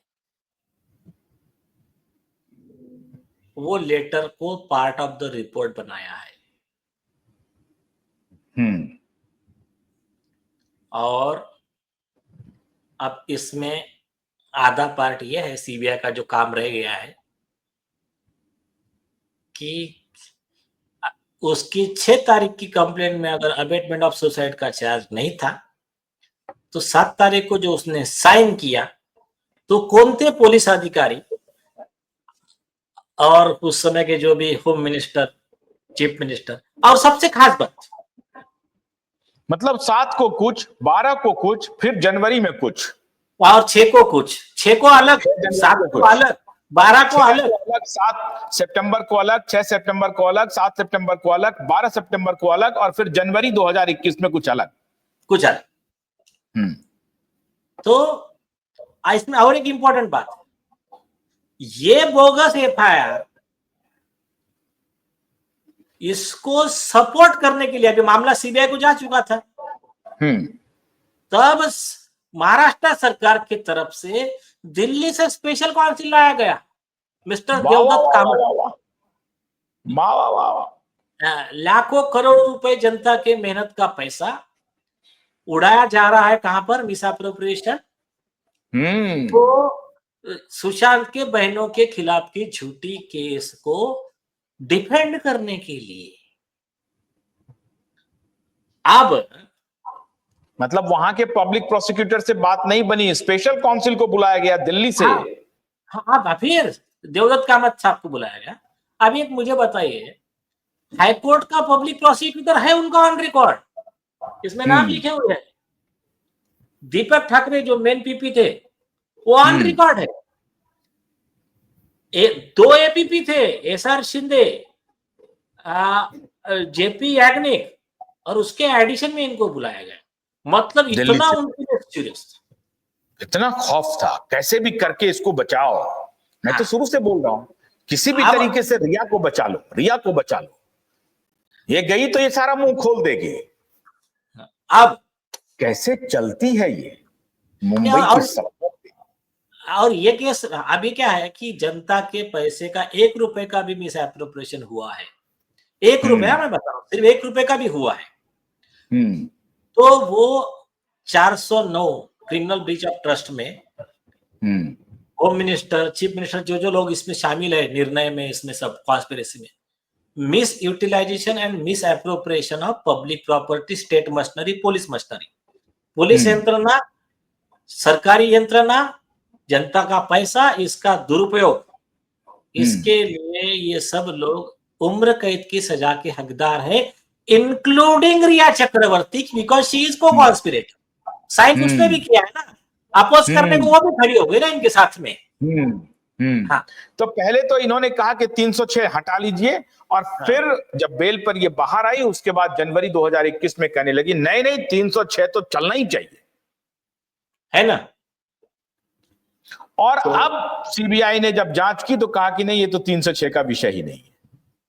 वो लेटर को पार्ट ऑफ द रिपोर्ट बनाया है, और अब इसमें आधा पार्ट यह है सीबीआई का जो काम रह गया है कि उसकी 6 तारीख की कंप्लेंट में अगर अबेटमेंट ऑफ सुसाइड का चार्ज नहीं था तो 7 तारीख को जो उसने साइन किया तो कौन थे पुलिस अधिकारी और उस समय के जो भी होम मिनिस्टर, चीफ मिनिस्टर, और सबसे खास बात, मतलब 7 को कुछ, 12 को कुछ, फिर जनवरी में कुछ, और 6 को कुछ, 6 को अलग, 7 को अलग, 12 को अलग, 7 सितंबर को अलग, 6 सितंबर को अलग, 7 सितंबर को अलग, 12 सितंबर को अलग, और फिर जनवरी 2021 में कुछ अलग, कुछ अलग। तो इसमें और एक इंपॉर्टेंट बात है, ये बोगस एफआईआर, इसको सपोर्ट करने के लिए अभी मामला सीबीआई को जा चुका था, तब महाराष्ट्र सरकार की तरफ से दिल्ली से स्पेशल काउंसिल लाया गया, मिस्टर देवदत्त कामत। लाखों करोड़ रुपए जनता के मेहनत का पैसा उड़ाया जा रहा है, कहां पर? Miss appropriation. तो सुशांत के बहनों के खिलाफ की झूठी केस को डिफेंड करने के लिए अब मतलब वहां के पब्लिक प्रोसिक्यूटर से बात नहीं बनी, स्पेशल काउंसिल को बुलाया गया दिल्ली से। हाँ, फिर देवदत्त कामत साहब को बुलाया गया। अब एक मुझे बताइए, हाईकोर्ट का पब्लिक प्रोसिक्यूटर है उनका ऑन रिकॉर्ड, इसमें नाम लिखे हुए हैं, दीपक ठाकरे जो मेन पीपी थे वो ऑन रिकॉर्ड है, 2 एपीपी थे, एसआर शिंदे, जेपी याग्निक, और उसके एडिशन में इनको बुलाया गया। मतलब इतना उनके लिए सीरियस था, इतना खौफ था, कैसे भी करके इसको बचाओ। मैं तो शुरू से बोल रहा हूं, किसी भी तरीके से रिया को बचा लो, रिया को बचा लो, ये गई तो ये सारा मुंह खोल देगी। अब कैसे चलती है ये मुंबई की सड़कों पे। और ये केस अभी क्या है कि जनता के पैसे का 1 रुपए का भी मिस एप्रोप्रिएशन हुआ है, 1 रुपया, मैं बता रहा हूं, सिर्फ 1 रुपए का भी हुआ है। तो वो 409 क्रिमिनल ब्रीच ऑफ ट्रस्ट में होम मिनिस्टर, चीफ मिनिस्टर, जो लोग इसमें शामिल है निर्णय में, इसमें सब कॉन्स्पिरेसी में, misutilisation and misappropriation of public property, state machinery, police machinery, police यंत्रणा, सरकारी यंत्रणा, जनता का पैसा, इसका दुरुपयोग, इसके लिए ये सब लोग उम्र कैद की सजा के हकदार है, including Rhea Chakraborty, because she is co conspirator. Sign उसने भी किया है ना, अपोज करने को वो भी खड़ी हो गई ना इनके साथ में। हाँ तो पहले तो इन्होंने कहा कि 306 हटा लीजिए, और फिर जब बेल पर ये बाहर आई उसके बाद जनवरी 2021 में कहने लगी नहीं नहीं 306 तो चलना ही चाहिए, है ना। और तो अब सीबीआई ने जब जांच की तो कहा कि नहीं ये तो 306 का विषय ही नहीं है,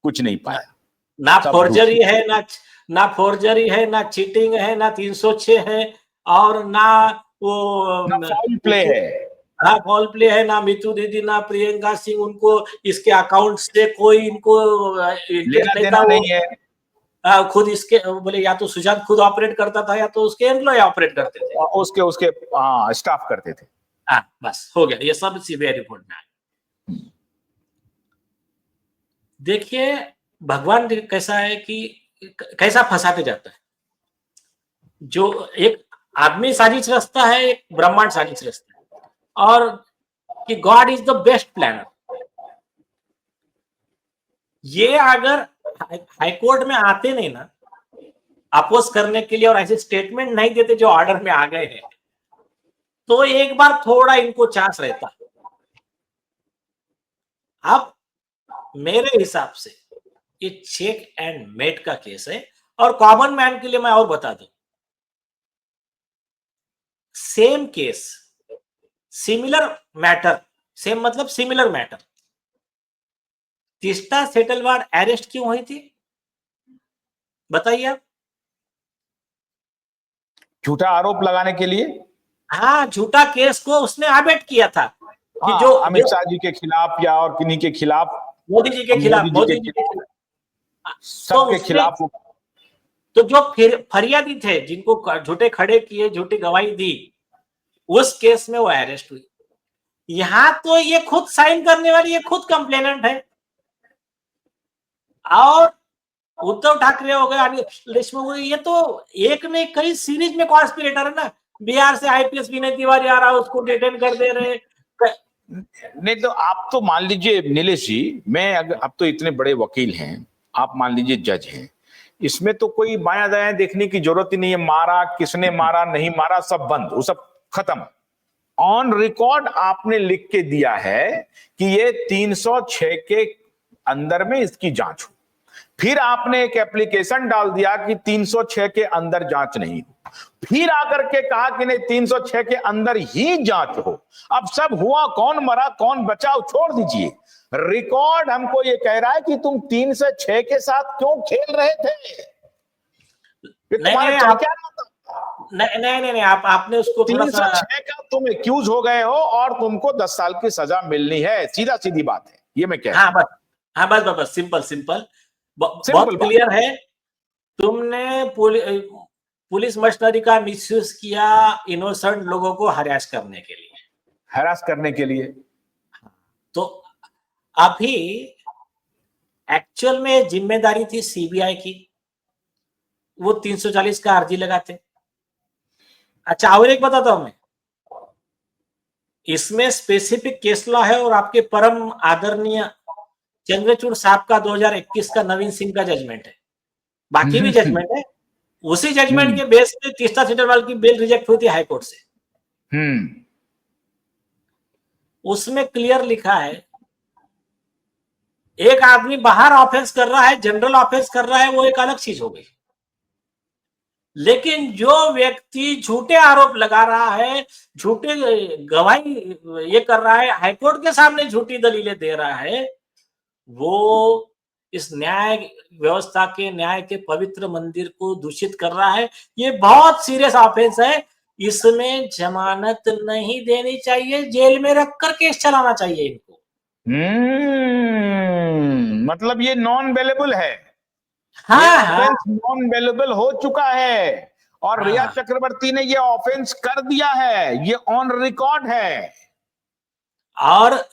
कुछ नहीं पाया। ना सब फोर्जरी झूठ। है, ना फोर्जरी है, ना चीटिंग है, ना 306 है, और ना ना वो फाउल प्ले है। ना फॉल प्ले है, ना मितू दीदी, ना प्रियंका सिंह, उनको इसके अकाउंट से कोई इनको इंटरेस्ट लेना नहीं था। देना वो नहीं है। खुद इसके बोले या तो सुशांत खुद ऑपरेट करता था या तो उसके एम्प्लॉय ऑपरेट करते थे। और उसके उसके स्टाफ करते थे। हाँ बस हो गया, ये सब सीबीआई रिपोर्ट में आया। देखिए भगवान कैसा है कि कैसा फंसाते जाता है। जो एक आदमी साजिश रचता है, एक ब्रह्मांड साजिश रचता है, और कि God is the best planner. ये अगर हाईकोर्ट में आते नहीं ना अपोज करने के लिए और ऐसे स्टेटमेंट नहीं देते जो ऑर्डर में आ गए हैं, तो एक बार थोड़ा इनको चांस रहता। अब मेरे हिसाब से ये चेक एंड मेट का केस है, और कॉमन मैन के लिए मैं और बता दूं, same case similar matter, same मतलब similar matter, Teesta Setalvad arrest क्यों हुई थी बताइए आप। झूठा आरोप लगाने के लिए। हाँ झूठा केस को उसने अबेट किया था कि जो हाँ, अमित शाह जी के खिलाफ या और किन्हीं के खिलाफ, मोदी जी के खिलाफ, मोदी जी के मोदी जी के खिलाफ, खिलाफ, तो सबके उसने खिलाफ। तो जो फरियादी थे जिनको झूठे खड़े किए, झूठी गवाही दी, उस केस में वो अरेस्ट हुई। यहां तो ये खुद साइन करने वाली, ये खुद कंप्लेनेंट है, और उद्धव ठाकरे हो गए, अनिल देशमुख हो गए, ये तो एक नहीं कई सीरीज में कॉन्स्पिरेटर है ना। बिहार से आईपीएस विनय तिवारी आ रहा है, उसको डिटेन कर दे रहे। नहीं तो आप तो मान लीजिए नीलेश जी, मैं अब तो इतने बड़े वकील हैं, आप मान लीजिए जज हैं, इसमें तो कोई माया दया देखने की जरूरत ही नहीं है। मारा किसने, मारा नहीं मारा, सब बंद, वो सब खत्म। ऑन रिकॉर्ड आपने लिख के दिया है कि ये 306 के अंदर में इसकी जांच हो। फिर आपने एक एप्लीकेशन डाल दिया कि 306 के अंदर जांच नहीं हो, फिर आकर के कहा कि नहीं 306 के अंदर ही जांच हो। अब सब हुआ, कौन मरा कौन बचाव छोड़ दीजिए, रिकॉर्ड हमको ये कह रहा है कि तुम 3 से 6 के साथ क्यों खेल रहे थे, ये नहीं तुम्हारा नहीं चल आप क्या रहा था। नहीं नहीं नहीं, नहीं आपने उसको थोड़ा सा 306 का तुम एक्यूज हो गए हो और तुमको 10 साल की सजा मिलनी है, सीधा सीधी बात है, ये मैं कह रहा हाँ हूं। बस, हाँ बस बस बस सिंपल सिंपल, सिंपल बहुत बात। क्लियर है। तुमने पुलिस मशीनरी का मिसयूज किया इनोसेंट लोगों को हरास करने के लिए। हरास करने के लिए। तो अभी एक्चुअल में जिम्मेदारी थी सीबीआई की, वो 340 का अर्जी लगाते। अच्छा और एक बताता हूं मैं, इसमें स्पेसिफिक केस लॉ है, और आपके परम आदरणीय चंद्रचूड़ साहब का 2021 का नवीन सिंह का जजमेंट है, बाकी भी जजमेंट है। उसी जजमेंट हम्म के बेस पे तीस्ता सीटरवाल की बेल रिजेक्ट हुई थी हाईकोर्ट से। हम्म उसमें क्लियर लिखा है, एक आदमी बाहर ऑफेंस कर रहा है, जनरल ऑफेंस कर रहा है, वो एक अलग चीज हो गई, लेकिन जो व्यक्ति झूठे आरोप लगा रहा है, झूठे गवाही ये कर रहा है, हाईकोर्ट के सामने झूठी दलीलें दे रहा है, वो इस न्याय व्यवस्था के, न्याय के पवित्र मंदिर को दूषित कर रहा है। ये बहुत सीरियस ऑफेंस है, इसमें जमानत नहीं देनी चाहिए, जेल में रखकर केस चलाना चाहिए इनको। मतलब ये नॉन वेलेबल है, ये हाँ हाँ ऑफेंस नॉन वेलेबल हो चुका है, और रिया हाँ, चक्रवर्ती ने ये ऑफेंस कर दिया है, ये ऑन रिकॉर्ड है। और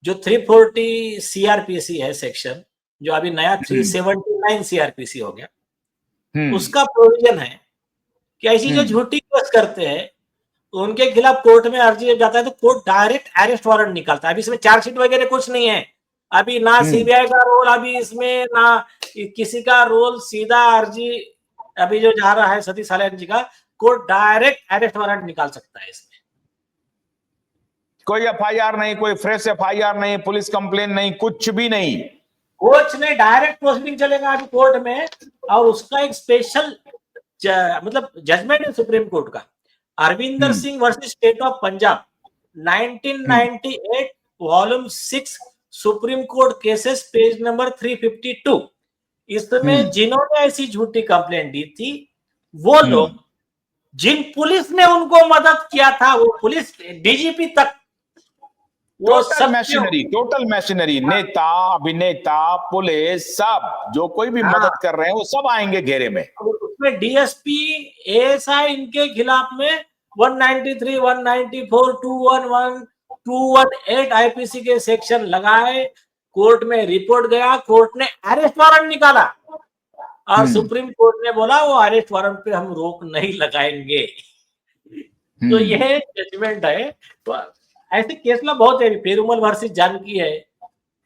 जो 340 सीआरपीसी है सेक्शन, जो अभी नया हम्म 379 सीआरपीसी हो गया, हम्म उसका प्रोविजन है कि ऐसी जो हम्म झूठी केस करते हैं उनके खिलाफ कोर्ट में अर्जी जब जाता है तो कोर्ट डायरेक्ट अरेस्ट वारंट निकालता है। अभी इसमें चार्जशीट वगैरह कुछ नहीं है, अभी ना हम्म सीबीआई का रोल अभी इसमें, ना किसी का रोल, सीधा अर्जी अभी जो जा रहा है सतीश साल्यान जी का, कोर्ट डायरेक्ट अरेस्ट वारंट निकाल सकता है इसमें। कोई एफआईआर नहीं, कोई फ्रेश एफआईआर नहीं, पुलिस कंप्लेन नहीं, कुछ भी नहीं। कोर्ट ने डायरेक्ट प्रोसीडिंग चलेगा आज कोर्ट में, और उसका एक स्पेशल मतलब जजमेंट है सुप्रीम कोर्ट का। Arvinder Singh versus state of Punjab 1998 volume 6 supreme court cases page number 352। इसमें जिन्होंने ऐसी झूठी कंप्लेंट दी थी वो लोग जिन पुलिस ने उनको मदद किया था, वो पुलिस डीजीपी तक, वो सब टोटल मशीनरी, नेता, अभिनेता, पुलिस, सब जो कोई भी मदद कर रहे हैं वो सब आएंगे घेरे में। उसमें डीएसपी, एएसआई इनके खिलाफ में 193, 194, 211, 218 आईपीसी के सेक्शन लगाए। कोर्ट में रिपोर्ट गया, कोर्ट ने अरेस्ट वारंट निकाला, और सुप्रीम कोर्ट ने बोला वो अरेस्ट वारंट पे हम रोक नहीं लगाएंगे। तो यह जजमेंट है। तो ऐसे केस में बहुत है, पेरुमल वर्सेस जानकी है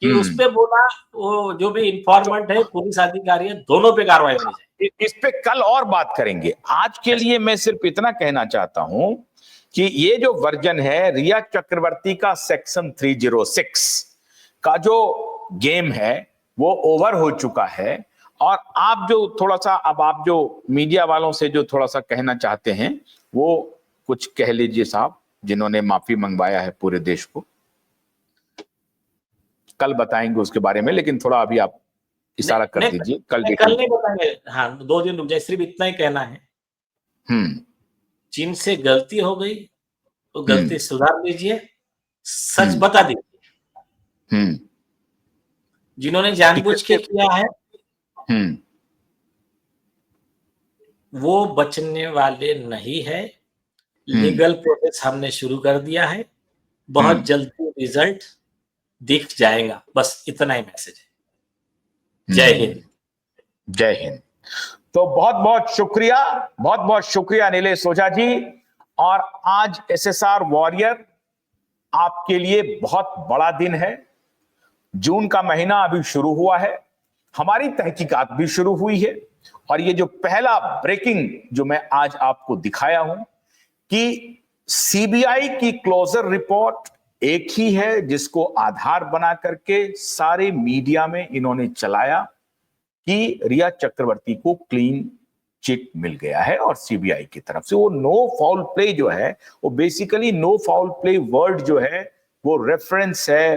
कि उस पे बोला वो जो भी इंफॉर्मेंट है, पुलिस अधिकारी है, दोनों पे कार्रवाई होनी चाहिए। इस पे कल और बात करेंगे। आज के लिए मैं सिर्फ इतना कहना चाहता हूं कि ये जो वर्जन है रिया चक्रवर्ती का सेक्शन 306 का जो गेम है वो ओवर हो चुका है। और आप जो थोड़ा सा, अब आप जो मीडिया वालों से जो थोड़ा सा कहना चाहते हैं वो कुछ कह लीजिए साहब, जिन्होंने माफी मंगवाया है पूरे देश को। कल बताएंगे उसके बारे में, लेकिन थोड़ा अभी आप इशारा कर दीजिए। कल नहीं बताएंगे, हाँ 2 दिन रुक जाए। सिर्फ इतना ही कहना है, चीन से गलती हो गई तो गलती सुधार लीजिए, सच बता दीजिए। जिन्होंने जानबूझ के किया है वो बचने वाले नहीं है। लीगल प्रोसेस हमने शुरू कर दिया है, बहुत जल्दी रिजल्ट दिख जाएगा। बस इतना ही मैसेज है। जय हिंद। जय हिंद। तो बहुत बहुत शुक्रिया नीलेश ओझा जी। और आज एसएसआर वॉरियर आपके लिए बहुत बड़ा दिन है। जून का महीना अभी शुरू हुआ है, हमारी तहकीकात भी शुरू हुई है। और ये जो पहला ब्रेकिंग जो मैं आज आपको दिखाया हूं कि सीबीआई की क्लोजर रिपोर्ट एक ही है जिसको आधार बना करके सारे मीडिया में इन्होंने चलाया कि रिया चक्रवर्ती को क्लीन चिट मिल गया है। और सीबीआई की तरफ से वो नो फाउल प्ले जो है, वो basically no foul play word जो है वो रेफरेंस है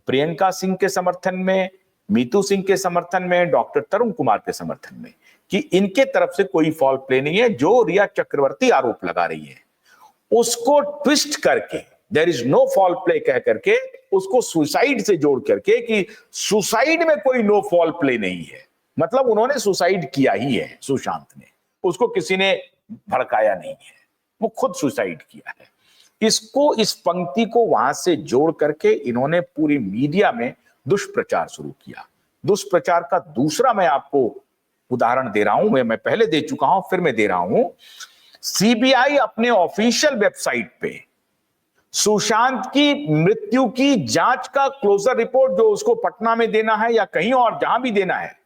प्रियंका सिंह के समर्थन में, मीतू सिंह के समर्थन में, डॉक्टर तरुण कुमार के समर्थन में, कि इनके तरफ से कोई फाउल प्ले नहीं है। जो रिया चक्रवर्ती आरोप लगा रही है उसको ट्विस्ट करके there is no foul play कह करके उसको सुसाइड से जोड़ करके कि सुसाइड में कोई नो फाउल प्ले नहीं है, मतलब उन्होंने सुसाइड किया ही है। सुशांत ने, उसको किसी ने भड़काया नहीं है, वो खुद सुसाइड किया है। इसको, इस पंक्ति को वहां से जोड़ करके इन्होंने पूरी मीडिया में दुष्प्रचार शुरू किया। दुष्प्रचार का दूसरा मैं आपको उदाहरण दे रहा हूं, मैं पहले दे चुका हूं, फिर मैं दे रहा हूं। सीबीआई अपने ऑफिशियल वेबसाइट पे सुशांत की मृत्यु की जांच का क्लोजर रिपोर्ट जो उसको पटना में देना है या कहीं और जहां भी देना है,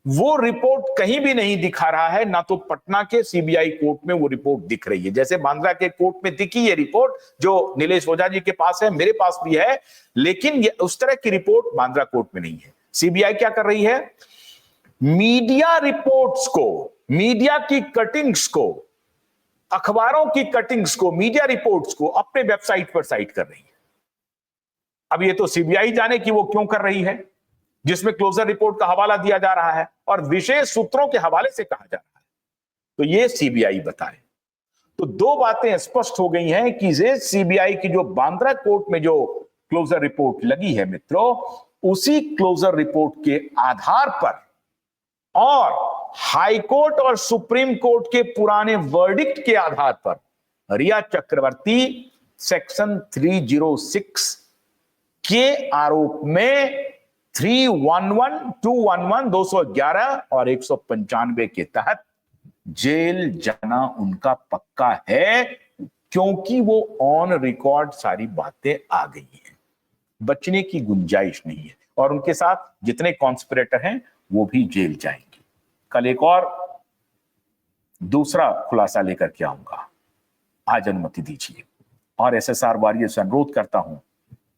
वो रिपोर्ट कहीं भी नहीं दिखा रहा है। ना तो पटना के सीबीआई कोर्ट में वो रिपोर्ट दिख रही है, जैसे बांद्रा के कोर्ट में दिखी ये रिपोर्ट जो नीलेश ओझा जी के पास है, मेरे पास भी है, लेकिन ये उस तरह की रिपोर्ट बांद्रा कोर्ट में नहीं है। सीबीआई क्या कर रही है, मीडिया रिपोर्ट्स को, मीडिया की कटिंग्स को, अखबारों की कटिंग्स को, मीडिया रिपोर्ट्स को अपने वेबसाइट पर साइट कर रही है। अब ये तो सीबीआई जाने कि वो क्यों कर रही है, जिसमें क्लोजर रिपोर्ट का हवाला दिया जा रहा है और विशेष सूत्रों के हवाले से कहा जा रहा है। तो ये सीबीआई बताए। तो दो बातें स्पष्ट हो गई हैं कि ये सीबीआई की जो बांद्रा कोर्ट में जो क्लोजर रिपोर्ट लगी है मित्रों, उसी क्लोजर रिपोर्ट के आधार पर और हाई कोर्ट और सुप्रीम कोर्ट के पुराने वर्डिक्ट के आधार पर रिया चक्रवर्ती सेक्शन 306 के आरोप में 311, 211, 211 और 195 के तहत जेल जाना उनका पक्का है, क्योंकि वो ऑन रिकॉर्ड सारी बातें आ गई हैं। बचने की गुंजाइश नहीं है। और उनके साथ जितने कॉन्स्पिरेटर हैं वो भी जेल जाएंगे। कल एक और दूसरा खुलासा लेकर के आऊंगा, आज अनुमति दीजिए। और SSR वॉरियर से अनुरोध करता हूं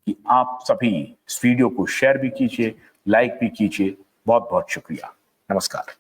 कि आप सभी इस वीडियो को शेयर भी कीजिए, लाइक भी कीजिए। बहुत बहुत शुक्रिया। नमस्कार।